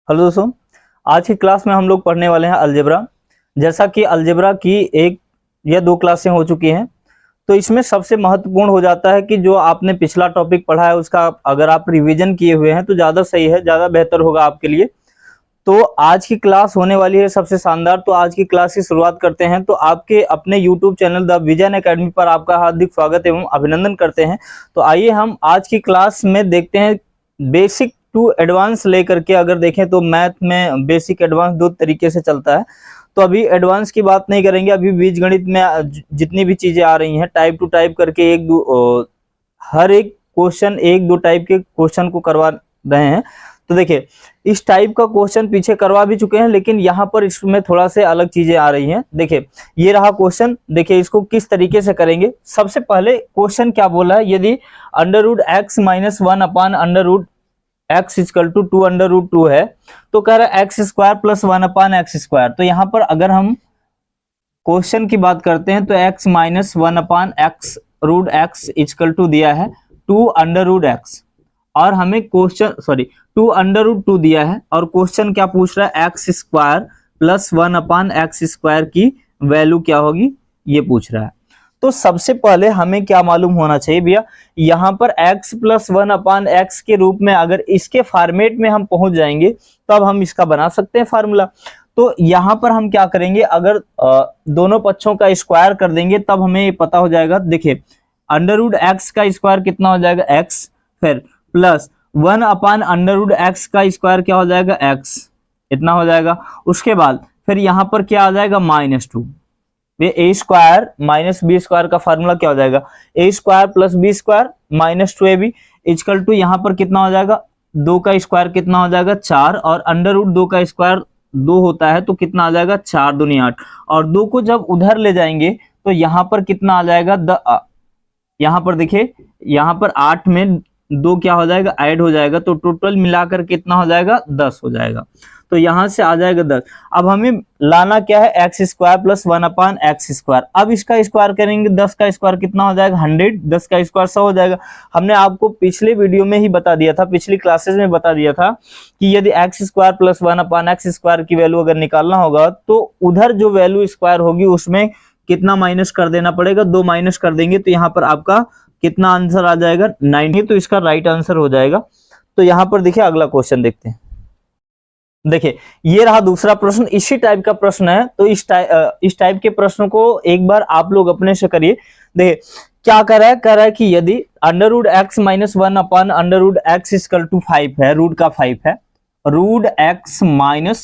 Hello दोस्तों, आज की क्लास में हम लोग पढ़ने वाले हैं अलजेब्रा। जैसा कि अलजेब्रा की एक या दो क्लासें हो चुकी हैं, तो इसमें सबसे महत्वपूर्ण हो जाता है कि जो आपने पिछला टॉपिक पढ़ा है उसका अगर आप रिवीजन किए हुए हैं तो ज़्यादा सही है, ज़्यादा बेहतर होगा आपके लिए। तो आज की क्लास होने वाली है सबसे शानदार। तो आज की क्लास की शुरुआत करते हैं। तो आपके अपने YouTube channel the vision academy पर आपका हार्दिक स्वागत एवं अभिनंदन करते हैं। तो आइए हम आज की क्लास में देखते हैं बेसिक टू एडवांस लेकर के। अगर देखें तो मैथ में बेसिक एडवांस दो तरीके से चलता है, तो अभी एडवांस की बात नहीं करेंगे। अभी बीजगणित में जितनी भी चीजें आ रही हैं टाइप टू टाइप करके हर एक क्वेश्चन एक दो टाइप के क्वेश्चन को करवा रहे हैं। तो देखिए, इस टाइप का क्वेश्चन पीछे करवा भी चुके हैं, लेकिन यहाँ पर इसमें थोड़ा से अलग चीजें आ रही हैं। देखिए, ये रहा क्वेश्चन। देखिए, इसको किस तरीके से करेंगे। सबसे पहले क्वेश्चन क्या बोला है, यदि √x - 1/√x = 2√2 है, तो कह रहा है x² + 1/x²। तो यहाँ पर अगर हम क्वेश्चन की बात करते हैं तो x - 1/x √x दिया है 2√x, और हमें क्वेश्चन 2√2 दिया है, और क्वेश्चन क्या पूछ रहा है, x² + 1/x² की वैल्यू क्या होगी ये पूछ रहा है। तो सबसे पहले हमें क्या मालूम होना चाहिए भैया, यहाँ पर x + 1/x के रूप में अगर इसके फॉर्मेट में हम पहुंच जाएंगे तब हम इसका बना सकते हैं फार्मूला। तो यहाँ पर हम क्या करेंगे, अगर दोनों पक्षों का स्क्वायर कर देंगे तब हमें ये पता हो जाएगा। देखिए, √x का स्क्वायर कितना हो जाएगा, x, फिर प्लस 1/√x का स्क्वायर क्या हो जाएगा, x, इतना हो जाएगा। उसके बाद फिर यहाँ पर क्या आ जाएगा, -2। ये a² - b² का फार्मूला क्या हो जाएगा, a² + b² - 2ab = यहाँ पर कितना हो जाएगा, 2 का स्क्वायर कितना हो जाएगा, 4, और √2 का स्क्वायर 2 होता है, तो कितना आ जाएगा, 4 दूनी 8, और 2 को जब उधर ले जाएंगे तो यहाँ पर कितना आ जाएगा, यहाँ पर देखिए, यहाँ पर 8 में 2 क्या हो जाएगा, ऐड हो जाएगा, तो टोटल मिलाकर कितना हो जाएगा, 10 हो जाएगा। तो यहाँ से आ जाएगा 10। अब हमें लाना क्या है, x² + 1/x²। अब इसका स्क्वायर करेंगे, 10 का स्क्वायर कितना हो जाएगा, 100, 10 का स्क्वायर 100 हो जाएगा। हमने आपको पिछले वीडियो में ही बता दिया था, पिछली क्लासेस में बता दिया था कि यदि x² + 1/x² की वैल्यू अगर निकालना होगा तो उधर जो वैल्यू स्क्वायर होगी उसमें कितना माइनस कर देना पड़ेगा, 2 माइनस कर देंगे, तो यहाँ पर आपका कितना आंसर आ जाएगा, 90। तो इसका राइट आंसर हो जाएगा। तो यहाँ पर देखिए, अगला क्वेश्चन देखते हैं। देखिए, ये रहा दूसरा प्रश्न, इसी टाइप का प्रश्न है। तो इस टाइप के प्रश्न को एक बार आप लोग अपने से करिए। देखिए क्या कर रहा है कि यदि √x - 1/√x = 5 है, रूट का 5 है, √x -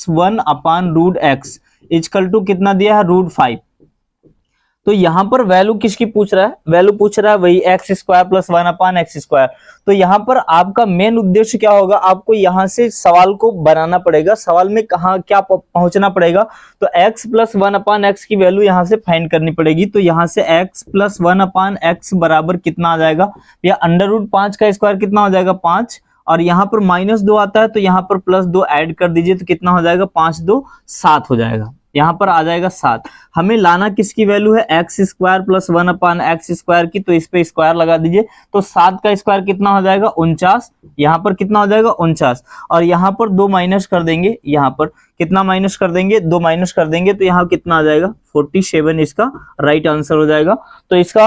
1/√x = कितना दिया है, √5। तो यहां पर वैल्यू किसकी पूछ रहा है, वैल्यू पूछ रहा है वही x² + 1/x²। तो यहां पर आपका मेन उद्देश्य क्या होगा, आपको यहां से सवाल को बनाना पड़ेगा। सवाल में कहां क्या पहुंचना पड़ेगा, तो x + 1/x की वैल्यू यहां से फाइंड करनी पड़ेगी। तो यहां से x + 1/x बराबर कितना आ जाएगा, या √5 का स्क्वायर कितना हो जाएगा, 5, और यहाँ पर -2 आता है, तो यहाँ पर +2 ऐड कर दीजिए, तो कितना हो जाएगा, 5 2 7 हो जाएगा। यहाँ पर आ जाएगा 7। हमें लाना किसकी वैल्यू है, x² + 1/x² की, तो इस पे स्क्वायर लगा दीजिए। तो 7 का स्क्वायर कितना हो जाएगा, 49, यहाँ पर कितना हो जाएगा, 49, और यहाँ पर 2 माइनस कर देंगे, यहाँ पर कितना माइनस कर देंगे, 2 माइनस कर देंगे, तो यहाँ कितना आ जाएगा, 47 इसका राइट आंसर हो जाएगा। तो इसका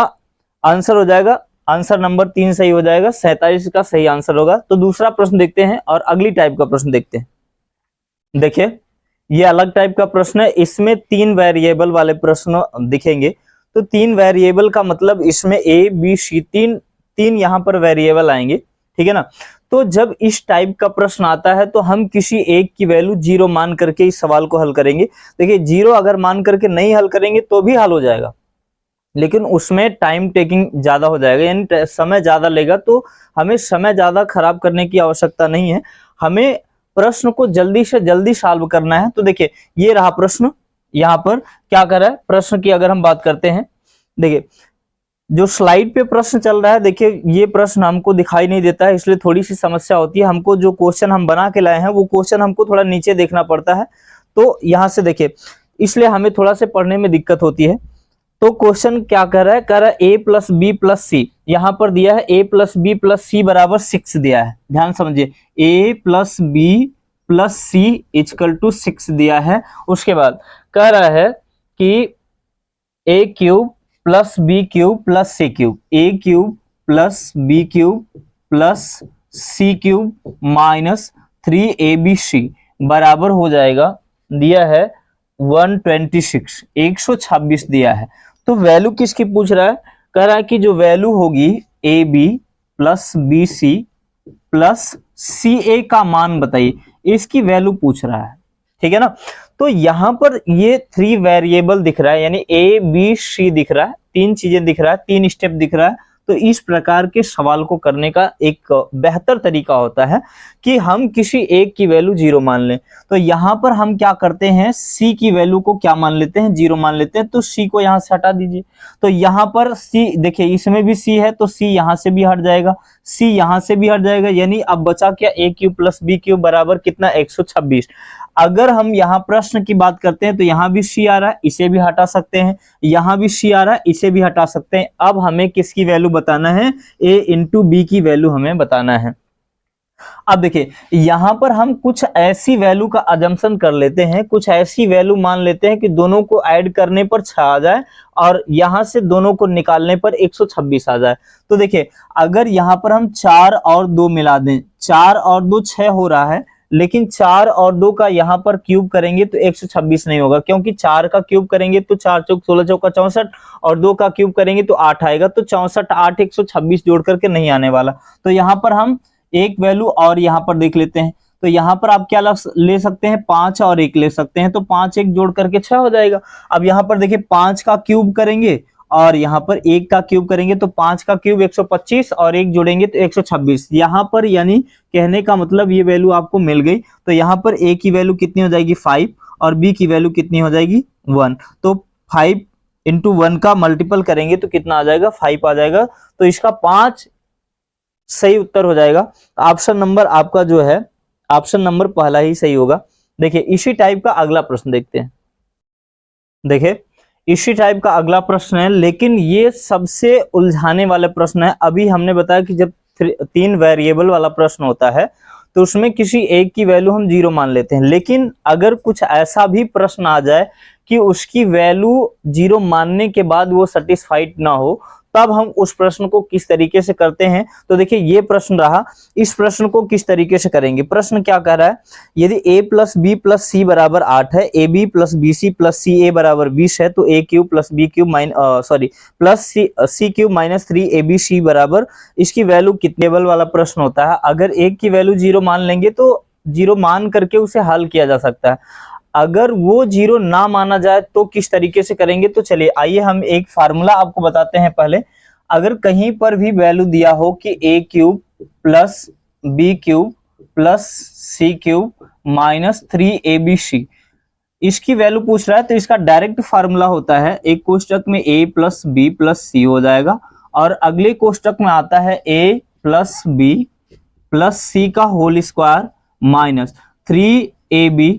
आंसर हो जाएगा, आंसर नंबर 3 सही हो जाएगा, 47 का सही आंसर होगा। तो दूसरा प्रश्न देखते हैं और अगली टाइप का प्रश्न देखते हैं। देखिए, ये अलग टाइप का प्रश्न है, इसमें 3 वेरिएबल वाले प्रश्न दिखेंगे। तो 3 वेरिएबल का मतलब इसमें a b c तीन यहाँ पर वेरिएबल आएंगे, ठीक है ना। तो जब इस टाइप का प्रश्न आता है तो हम किसी एक की वैल्यू 0 मान करके इस सवाल को हल करेंगे। देखिए, 0 अगर मान करके नहीं हल करेंगे तो भी हल हो जाएगा, लेकिन उसमें टाइम टेकिंग ज्यादा हो जाएगा, यानी समय ज्यादा लेगा। तो हमें समय ज्यादा खराब करने की आवश्यकता नहीं है, हमें प्रश्न को जल्दी से जल्दी सॉल्व करना है। तो देखिए, ये रहा प्रश्न। यहाँ पर क्या कर रहा है प्रश्न की अगर हम बात करते हैं, देखिए जो स्लाइड पे प्रश्न चल रहा है, देखिए ये प्रश्न हमको दिखाई नहीं देता है, इसलिए थोड़ी सी समस्या होती है। हमको जो क्वेश्चन हम बना के लाए हैं वो क्वेश्चन हमको थोड़ा नीचे देखना पड़ता है, तो यहाँ से देखिए, इसलिए हमें थोड़ा से पढ़ने में दिक्कत होती है। तो क्वेश्चन क्या कर रहा है, a + b + c, यहाँ पर दिया है a + b + c = 6 दिया है। ध्यान समझिए, a + b plus C equal to 6 दिया है। उसके बाद कह रहा है कि A cube plus B cube plus C cube, A cube plus B cube plus C cube minus 3abc बराबर हो जाएगा, दिया है 126, 126 दिया है। तो वैल्यू किसकी पूछ रहा है? कह रहा है कि जो वैल्यू होगी A B plus B C plus सी ए का मान बताइए, इसकी वैल्यू पूछ रहा है, ठीक है ना। तो यहां पर ये 3 वेरिएबल दिख रहा है, यानी ए बी सी दिख रहा है, 3 चीजें दिख रहा है, 3 स्टेप दिख रहा है। तो इस प्रकार के सवाल को करने का एक बेहतर तरीका होता है कि हम किसी एक की वैल्यू 0 मान लें। तो यहां पर हम क्या करते हैं, सी की वैल्यू को क्या मान लेते हैं, 0 मान लेते हैं। तो सी को यहां से हटा दीजिए। तो यहां पर सी देखिए, इसमें भी सी है तो सी यहां से भी हट जाएगा, सी यहां से भी हट जाएगा, यानी अब बचा क्या, ए क्यूब प्लस बी क्यूब बराबर कितना, 126। अगर हम यहाँ प्रश्न की बात करते हैं तो यहाँ भी सी आ रहा है, इसे भी हटा सकते हैं, यहाँ भी सी आ रहा है, इसे भी हटा सकते हैं। अब हमें किसकी वैल्यू बताना है, ए इंटू बी की वैल्यू हमें बताना है। अब देखिए यहां पर हम कुछ ऐसी वैल्यू का अजम्पशन कर लेते हैं, कुछ ऐसी वैल्यू मान लेते हैं कि दोनों को ऐड करने पर 6 आ जाए और यहां से दोनों को निकालने पर 126 आ जाए। तो देखिए अगर यहां पर हम 4 और 2 मिला दें, 4 और 2 6 हो रहा है, लेकिन 4 और 2 का यहां पर क्यूब करेंगे तो 126 नहीं होगा, क्योंकि 4 का क्यूब करेंगे तो 4 चौक 16 चौका 64 और 2 का क्यूब करेंगे तो 8 आएगा। तो 64 8 126 जोड़ करके नहीं आने वाला। तो यहां पर हम एक वैल्यू और यहां पर देख लेते हैं। तो यहां पर आप क्या ले सकते हैं, 5 और 1 ले सकते हैं। तो 5 1 जोड़ करके 6 हो जाएगा। अब यहां पर देखिए 5 का क्यूब करेंगे और यहां पर 1 का क्यूब करेंगे तो 5 का क्यूब 125 और 1 जोड़ेंगे तो 126। यहां पर यानी कहने का मतलब ये वैल्यू आपको मिल गई। तो यहां पर ए की वैल्यू कितनी हो जाएगी, 5 और बी की वैल्यू कितनी हो जाएगी, 1। तो 5 इंटू 1 का मल्टीपल करेंगे तो कितना आ जाएगा, 5 आ जाएगा। तो इसका 5 सही उत्तर हो जाएगा। ऑप्शन नंबर आपका जो है, ऑप्शन नंबर पहला ही सही होगा। देखिए इसी टाइप का अगला प्रश्न देखते हैं। देखिए इसी टाइप का अगला प्रश्न है, लेकिन ये सबसे उलझाने वाला प्रश्न है। अभी हमने बताया कि जब 3 वेरिएबल वाला प्रश्न होता है तो उसमें किसी एक की वैल्यू हम 0 मान लेते हैं, लेकिन अगर कुछ ऐसा भी प्रश्न आ जाए कि उसकी वैल्यू 0 मानने के बाद वो सेटिस्फाइड ना हो, तब हम उस प्रश्न को किस तरीके से करते हैं। तो देखिए ये प्रश्न रहा, इस प्रश्न को किस तरीके से करेंगे। प्रश्न क्या कह रहा है, यदि a प्लस बी प्लस सी बराबर 8 है, A B plus B C plus सी ए बराबर 20 है, तो A cube plus B cube plus C cube minus 3abc बराबर, इसकी वैल्यू कितने लेवल वाला प्रश्न होता है। अगर एक की वैल्यू 0 मान लेंगे तो 0 मान करके उसे हल किया जा सकता है। अगर वो 0 ना माना जाए तो किस तरीके से करेंगे। तो चलिए आइए हम एक फार्मूला आपको बताते हैं पहले। अगर कहीं पर भी वैल्यू दिया हो कि A cube plus B cube plus C cube minus 3abc, इसकी वैल्यू पूछ रहा है, तो इसका डायरेक्ट फार्मूला होता है, एक कोष्टक में a plus B plus C हो जाएगा और अगले कोष्टक में आता है a प्लस बी प्लस सी का whole square minus 3ab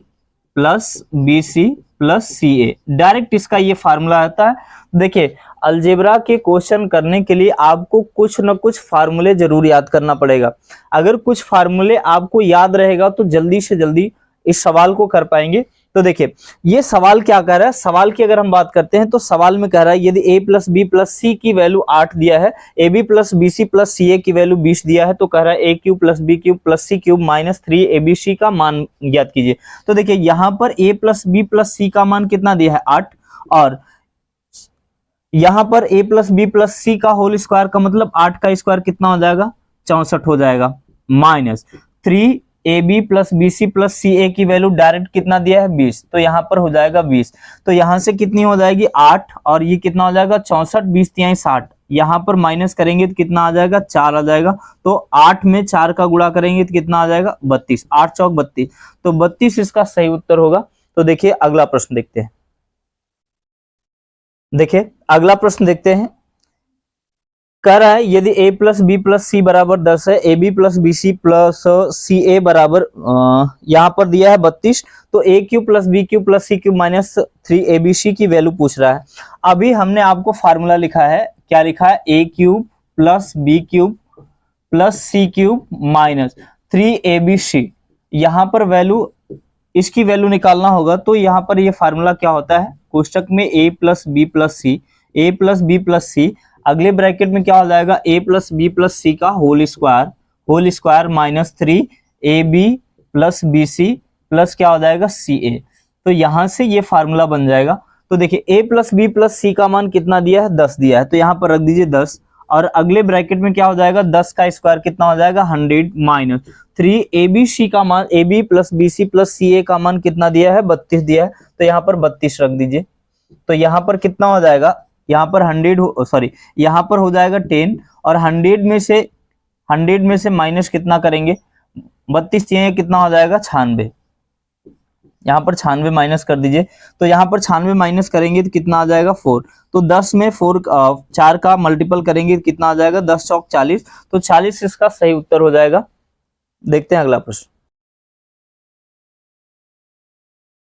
plus B C plus C A. Direct इसका ये फार्मूला आता है। देखिए अलजेब्रा के क्वेश्चन करने के लिए आपको कुछ न कुछ फार्मूले जरूर याद करना पड़ेगा। अगर कुछ फार्मूले आपको याद रहेगा तो जल्दी से जल्दी इस सवाल को कर पाएंगे। तो देखिए ये सवाल क्या कह रहा है, सवाल की अगर हम बात करते हैं तो सवाल में कह रहा है यदि a plus B plus C की वैल्यू 8 दिया है, A B plus B C plus C A की वैल्यू 20 दिया है, तो कह रहा है a cube plus B cube plus C cube minus 3abc का मान ज्ञात कीजिए। तो देखिए यहाँ पर a प्लस बी प्लस सी का मान कितना दिया है, 8, और यहाँ पर a प्लस बी प्लस सी का होल स्क्वायर का मतलब 8 का स्क्वायर कितना हो जाएगा, 64 हो जाएगा, minus 3ab plus B C plus C A की वैल्यू डायरेक्ट कितना दिया है, 20, तो यहाँ पर हो जाएगा 20। तो यहाँ से कितनी हो जाएगी, 8, और ये कितना हो जाएगा 64, 20 तिहाई 60, यहाँ पर माइनस करेंगे तो कितना आ जाएगा, 4 आ जाएगा। तो 8 में 4 का गुणा करेंगे तो कितना आ जाएगा, 32, 8 चौक 32, तो 32 इसका सही उत्तर होगा। तो देखिए अगला प्रश्न देखते हैं। देखिए अगला प्रश्न देखते हैं। कह रहा है यदि a प्लस बी प्लस सी बराबर 10 है, A B plus B C plus सी ए बराबर यहाँ पर दिया है 32, तो a cube plus B cube plus C cube minus 3abc की वैल्यू पूछ रहा है। अभी हमने आपको फार्मूला लिखा है, क्या लिखा है, a cube plus B cube plus C cube minus 3abc, यहाँ पर वैल्यू, इसकी वैल्यू निकालना होगा, तो यहाँ पर ये फार्मूला क्या होता है, कोष्टक में a plus B plus C, a plus B plus c, अगले ब्रैकेट में क्या हो जाएगा, a प्लस बी प्लस सी का whole square minus 3ab plus B C plus क्या हो जाएगा सी ए। तो यहां से ये फार्मूला बन जाएगा। तो देखिए a प्लस बी प्लस सी का मान कितना दिया है, 10 दिया है, तो यहाँ पर रख दीजिए 10, और अगले ब्रैकेट में क्या हो जाएगा, 10 का स्क्वायर कितना हो जाएगा 100 माइनस 3ab का मान, ab plus B C plus सी ए का मान कितना दिया है, 32 दिया है, तो यहाँ पर 32 रख दीजिए। तो यहाँ पर कितना हो जाएगा, यहाँ पर 100 यहाँ पर हो जाएगा 10, और 100 में से माइनस कितना करेंगे, 32 चाहिए, कितना हो जाएगा 96, यहाँ पर 96 माइनस कर दीजिए। तो यहाँ पर 96 माइनस करेंगे तो कितना आ जाएगा 4, तो 10 में 4 का मल्टीपल करेंगे तो कितना आ जाएगा, 10 चौक 40, तो 40 इसका सही उत्तर हो जाएगा। देखते हैं अगला प्रश्न।